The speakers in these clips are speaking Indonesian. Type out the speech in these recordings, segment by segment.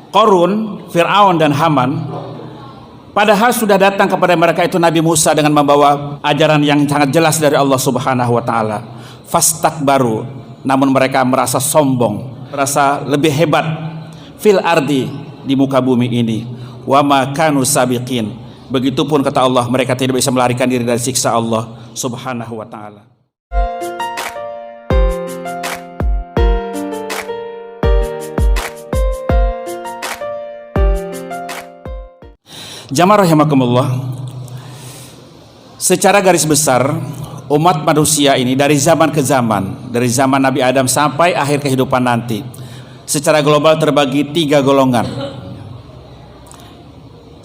Qarun, Fir'aun dan Haman, padahal sudah datang kepada mereka itu Nabi Musa dengan membawa ajaran yang sangat jelas dari Allah Subhanahu wa taala. Fastakbaru, namun mereka merasa sombong, merasa lebih hebat fil ardi, di muka bumi ini. Wa ma kanu sabiqin. Begitupun kata Allah, mereka tidak bisa melarikan diri dari siksa Allah Subhanahu wa taala. Jamaah rahimakumullah, secara garis besar umat manusia ini dari zaman ke zaman, dari zaman Nabi Adam sampai akhir kehidupan nanti, secara global terbagi 3 golongan,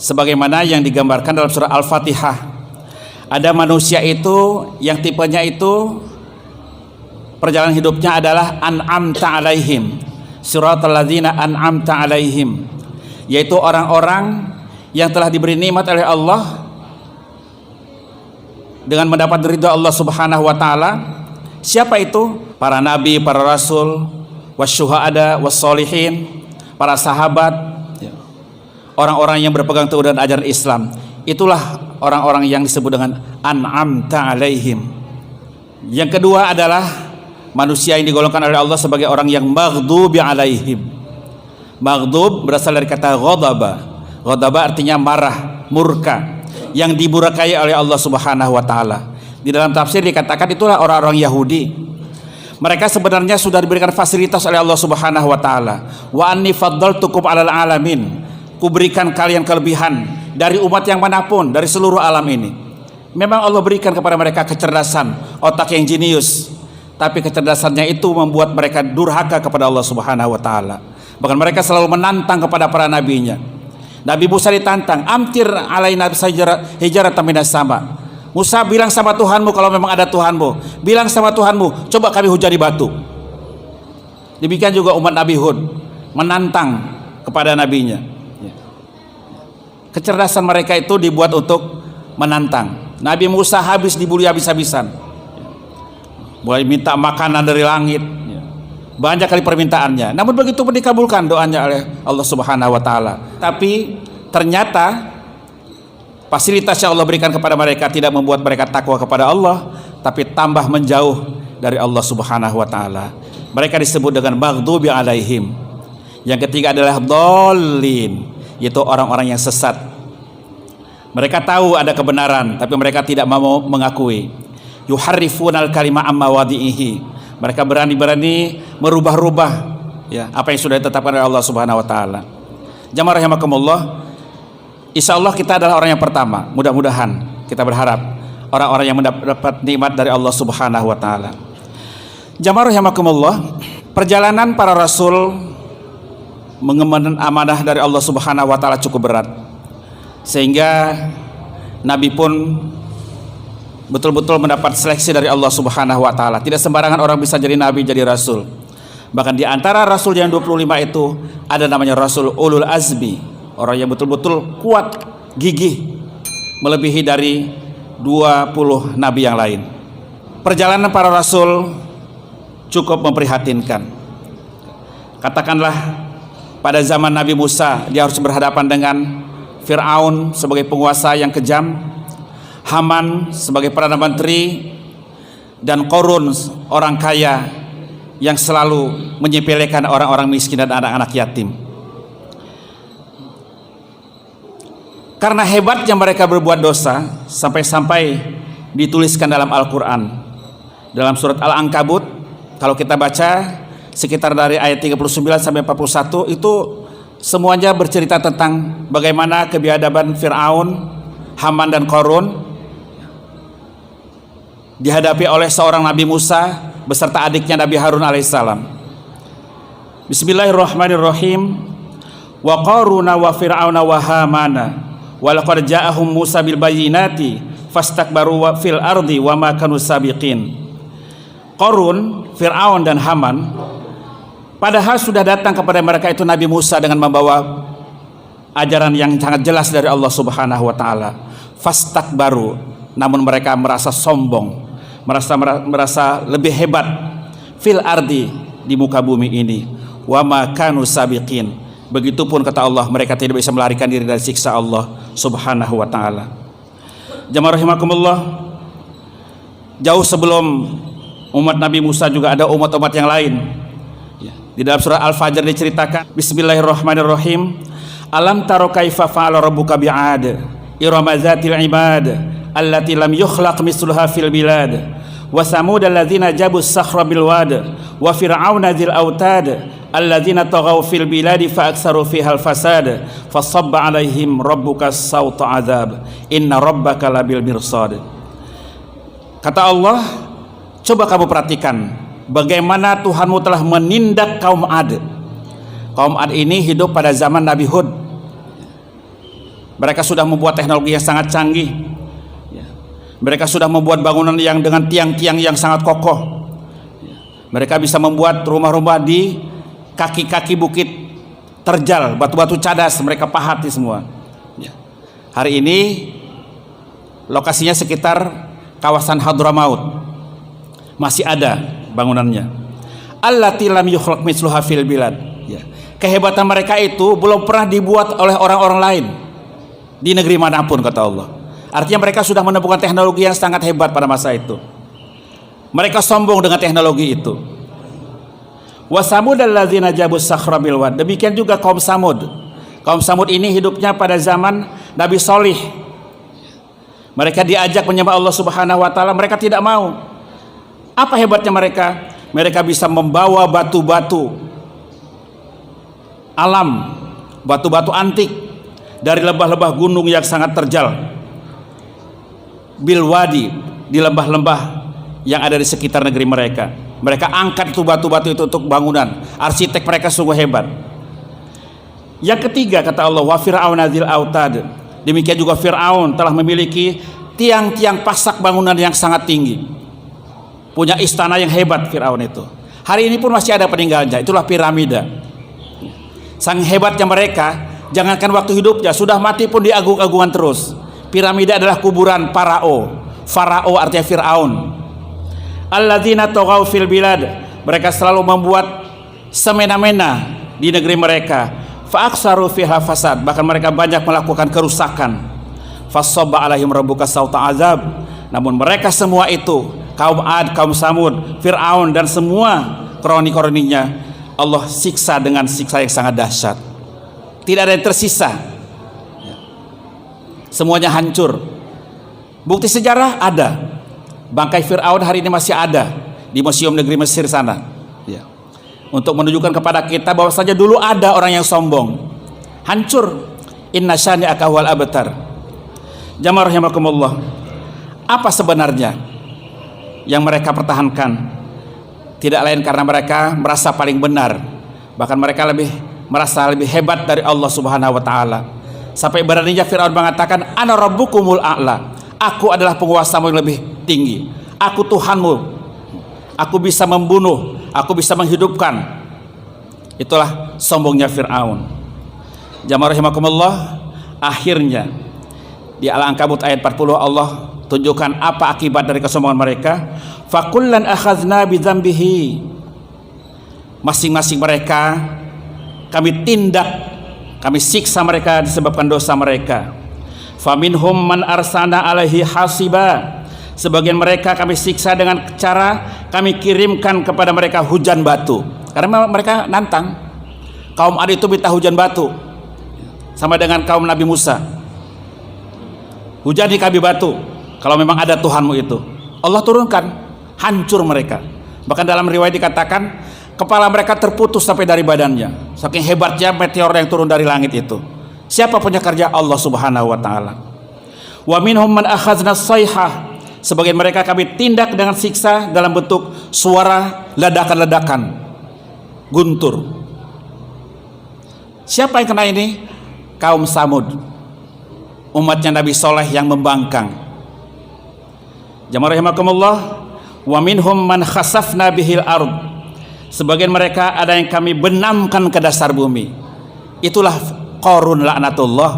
sebagaimana yang digambarkan dalam surah Al-Fatihah. Ada manusia itu yang tipenya itu perjalanan hidupnya adalah an'amta alaihim, siratal ladzina an'amta alaihim, yaitu orang-orang yang telah diberi nikmat oleh Allah dengan mendapat ridha Allah Subhanahu wa taala. Siapa itu? Para nabi, para rasul, wasyuhada, wassolihin, para sahabat, orang-orang yang berpegang teguh dengan ajaran Islam. Itulah orang-orang yang disebut dengan an'amta alaihim. Yang kedua adalah manusia yang digolongkan oleh Allah sebagai orang yang maghdubi alaihim. Maghdub berasal dari kata ghadaba. Ghadaba artinya marah, murka, yang dimurkai oleh Allah Subhanahu wa taala. Di dalam tafsir dikatakan itulah orang-orang Yahudi. Mereka sebenarnya sudah diberikan fasilitas oleh Allah Subhanahu wa taala. Wa anni faddaltukum 'alal alamin. Kuberikan kalian kelebihan dari umat yang manapun, dari seluruh alam ini. Memang Allah berikan kepada mereka kecerdasan, otak yang jenius, tapi kecerdasannya itu membuat mereka durhaka kepada Allah Subhanahu wa taala. Bahkan mereka selalu menantang kepada para nabinya. Nabi Musa ditantang, amtir alaina hijaratan minas sama. Musa, bilang sama Tuhanmu kalau memang ada Tuhanmu. Bilang sama Tuhanmu, coba kami hujani batu. Demikian juga umat Nabi Hud menantang kepada nabinya. Kecerdasan mereka itu dibuat untuk menantang. Nabi Musa habis dibully habis-habisan. Mulai minta makanan dari langit. Banyak kali permintaannya, namun begitu pun dikabulkan doanya oleh Allah Subhanahu wa taala. Tapi ternyata fasilitas yang Allah berikan kepada mereka tidak membuat mereka takwa kepada Allah, tapi tambah menjauh dari Allah Subhanahu wa taala. Mereka disebut dengan maghdubi alaihim. Yang ketiga adalah dhalin, yaitu orang-orang yang sesat. Mereka tahu ada kebenaran, tapi mereka tidak mau mengakui. Yuharrifunal kalima amma wadi'ihi. Mereka berani-berani merubah-rubah ya apa yang sudah ditetapkan oleh Allah Subhanahu wa taala. Jamaah rahimakumullah, insyaallah kita adalah orang yang pertama, mudah-mudahan kita berharap orang-orang yang mendapat nikmat dari Allah Subhanahu wa taala. Jamaah rahimakumullah, perjalanan para rasul mengemban amanah dari Allah Subhanahu wa taala cukup berat. Sehingga Nabi pun betul-betul mendapat seleksi dari Allah Subhanahu wa taala. Tidak sembarangan orang bisa jadi nabi, jadi rasul. Bahkan di antara rasul yang 25 itu ada namanya rasul ulul azmi, orang yang betul-betul kuat, gigih, melebihi dari 20 nabi yang lain. Perjalanan para rasul cukup memprihatinkan. Katakanlah pada zaman Nabi Musa, dia harus berhadapan dengan Fir'aun sebagai penguasa yang kejam, Haman sebagai perdana menteri, dan Qarun orang kaya yang selalu menyepelekan orang-orang miskin dan anak-anak yatim. Karena hebatnya mereka berbuat dosa, sampai-sampai dituliskan dalam Al-Quran, dalam surat Al-Ankabut. Kalau kita baca sekitar dari ayat 39 sampai 41, itu semuanya bercerita tentang bagaimana kebiadaban Fir'aun, Haman dan Qarun dihadapi oleh seorang Nabi Musa beserta adiknya Nabi Harun alaihissalam. Bismillahirrahmanirrahim. Wa qaruna wa fir'auna wa hamana wa laqad ja'ahum Musa bil bayyinati fastakbaru fil ardi wa ma kanu sabiqin. Qarun, Fir'aun dan Haman, padahal sudah datang kepada mereka itu Nabi Musa dengan membawa ajaran yang sangat jelas dari Allah Subhanahu wa taala. Fastakbaru, namun mereka merasa sombong, merasa lebih hebat fil ardi, di muka bumi ini. Wa ma kanu sabiqin, Begitupun kata Allah, mereka tidak bisa melarikan diri dari siksa Allah Subhanahu wa taala. Jamaah rahimakumullah, jauh sebelum umat Nabi Musa juga ada umat-umat yang lain. Di dalam surah Al-Fajr diceritakan, Bismillahirrahmanirrahim. Alam taro kaifa fa'ala rabbuka bi'ad irama dzatil imad allati lam yukhlaq misluha fil bilad wa samud alladzina jabus sakhra bil wad wa fir'auna dzil autad alladzina taghaw fil bilad fa aktsaru fiha al fasad fasabba alaihim rabbuka sawta adzab inna rabbaka labil mirsad. Kata Allah, coba kamu perhatikan bagaimana Tuhanmu telah menindak kaum Ad. Kaum Ad ini hidup pada zaman Nabi Hud. Mereka sudah membuat teknologi yang sangat canggih. Mereka sudah membuat bangunan yang dengan tiang-tiang yang sangat kokoh. Mereka bisa membuat rumah-rumah di kaki-kaki bukit terjal, batu-batu cadas mereka pahati semua. Hari ini lokasinya sekitar kawasan Hadramaut. Masih ada bangunannya. Allati lam yukhlaq mithluha fil bilad. Kehebatan mereka itu belum pernah dibuat oleh orang-orang lain di negeri manapun, kata Allah. Artinya mereka sudah menemukan teknologi yang sangat hebat pada masa itu. Mereka sombong dengan teknologi itu. Wa samud alladzina jabus sakhra bil wad. Demikian juga kaum Samud. Kaum Samud ini hidupnya pada zaman Nabi Shalih. Mereka diajak menyembah Allah Subhanahu wa taala, mereka tidak mau. Apa hebatnya mereka? Mereka bisa membawa batu-batu alam, batu-batu antik dari lembah-lembah gunung yang sangat terjal, bilwadi, di lembah-lembah yang ada di sekitar negeri mereka. Mereka angkat itu batu-batu itu untuk bangunan. Arsitek mereka sungguh hebat. Yang ketiga, kata Allah, wa fir'auna dzil autad. Demikian juga Fir'aun telah memiliki tiang-tiang pasak bangunan yang sangat tinggi. Punya istana yang hebat Fir'aun itu. Hari ini pun masih ada peninggalannya. Itulah piramida. Sang hebatnya mereka, jangankan waktu hidupnya, sudah mati pun diagung-agungan terus. Piramida adalah kuburan Farao. Farao artinya Fir'aun. Alladzina taghaw fil bilad. Mereka selalu membuat semena-mena di negeri mereka. Fa aktsaru fiha fasad. Bahkan mereka banyak melakukan kerusakan. Fasabba alaihim rabbuka sawta azab. Namun mereka semua itu, kaum Ad, kaum Samud, Fir'aun dan semua kroni-kroninya, Allah siksa dengan siksa yang sangat dahsyat. Tidak ada yang tersisa. Semuanya hancur. Bukti sejarah ada. Bangkai Fir'aun hari ini masih ada di Museum Negeri Mesir sana. Ya. Untuk menunjukkan kepada kita bahwa saja dulu ada orang yang sombong. Hancur. Inna syani'aka wal abtar. Jamaah rahimakumullah. Apa sebenarnya yang mereka pertahankan? Tidak lain karena mereka merasa paling benar. Bahkan mereka merasa lebih hebat dari Allah Subhanahu wa taala. Sampai beraninya Fir'aun mengatakan, ana rabbukumul a'la. Aku adalah penguasamu yang lebih tinggi. Aku Tuhanmu. Aku bisa membunuh, aku bisa menghidupkan. Itulah sombongnya Fir'aun. Jamaah rahimakumullah, akhirnya di Al-Ankabut ayat 40 Allah tunjukkan apa akibat dari kesombongan mereka. Fakullan akhadna bidzambihi. Masing-masing mereka kami tindak, kami siksa mereka disebabkan dosa mereka. Faminhum man arsana alaihi hasiba. Sebagian mereka kami siksa dengan cara kami kirimkan kepada mereka hujan batu. Karena mereka nantang. Kaum Ad itu minta hujan batu. Sama dengan kaum Nabi Musa. Hujani kami batu kalau memang ada Tuhanmu itu. Allah turunkan, hancur mereka. Bahkan dalam riwayat dikatakan kepala mereka terputus sampai dari badannya. Saking hebatnya meteor yang turun dari langit itu. Siapa punya kerja? Allah Subhanahu wa taala. Wa minhum man akhadna sayhah. Sebagian mereka kami tindak dengan siksa dalam bentuk suara ledakan-ledakan, guntur. Siapa yang kena ini? Kaum Samud, umatnya Nabi Soleh yang membangkang. Jamaah rahimakumullah. Wa minhum man khasafna bihil ard. Sebagian mereka ada yang kami benamkan ke dasar bumi. Itulah Qarun laknatullah.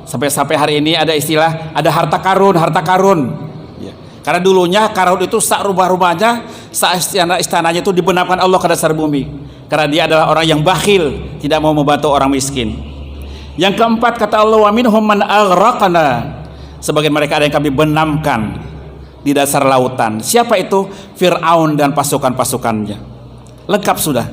Sampai-sampai hari ini ada istilah, ada harta karun, harta karun. Ya. Karena dulunya Qarun itu sak rumah-rumahnya, sak istananya itu dibenamkan Allah ke dasar bumi. karena dia adalah orang yang bakhil, tidak mau membantu orang miskin. Yang keempat kata Allah, wa minhum man aghraqna, sebagian mereka ada yang kami benamkan di dasar lautan. Siapa itu? Fir'aun dan pasukan-pasukannya. Lengkap sudah.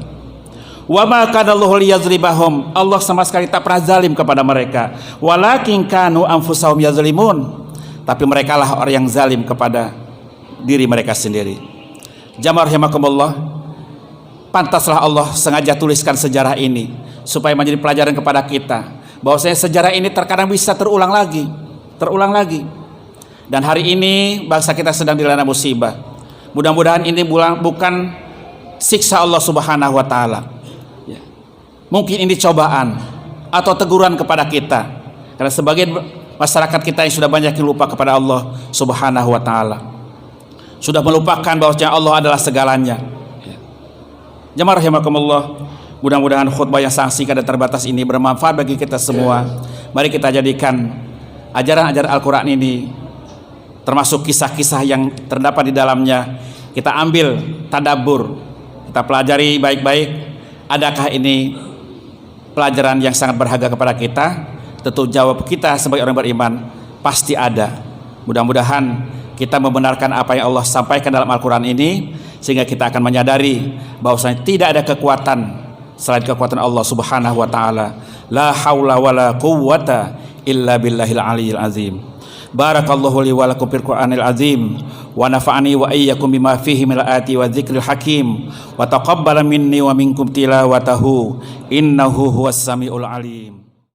Wa ma kana Allahu liyazlimahum, Allah sama sekali tak pernah zalim kepada mereka. Walakin kanu anfusahum yazlimun, tapi mereka lah orang yang zalim kepada diri mereka sendiri. Jamaah rahimakumullah, pantaslah Allah sengaja tuliskan sejarah ini supaya menjadi pelajaran kepada kita bahwasanya sejarah ini terkadang bisa terulang lagi. Dan hari ini bangsa kita sedang dilanda musibah. Mudah-mudahan ini bukan siksa Allah Subhanahu wa taala. Ya. Mungkin ini cobaan atau teguran kepada kita. Karena sebagian masyarakat kita yang sudah banyak lupa kepada Allah Subhanahu wa taala. Sudah melupakan bahwasanya Allah adalah segalanya. Ya. Jamaah rahimakumullah, mudah-mudahan khutbah yang sangat singkat dan terbatas ini bermanfaat bagi kita semua. Mari kita jadikan ajaran-ajaran Al-Quran ini, termasuk kisah-kisah yang terdapat di dalamnya, kita ambil tadabbur, kita pelajari baik-baik. Adakah ini pelajaran yang sangat berharga kepada kita? Tentu jawab kita sebagai orang beriman pasti ada. Mudah-mudahan kita membenarkan apa yang Allah sampaikan dalam Al-Quran ini, sehingga kita akan menyadari bahwasanya tidak ada kekuatan selain kekuatan Allah Subhanahu wa taala. La haula wala quwwata illa billahil aliyyil azim. Barakallahu li wa lakum fil Qur'anil azim wa nafa'ani wa iyyakum bima fihi minal ayati wa dzikril hakim wa taqabbala minni wa minkum tilawatahu innahu huwas samiul alim.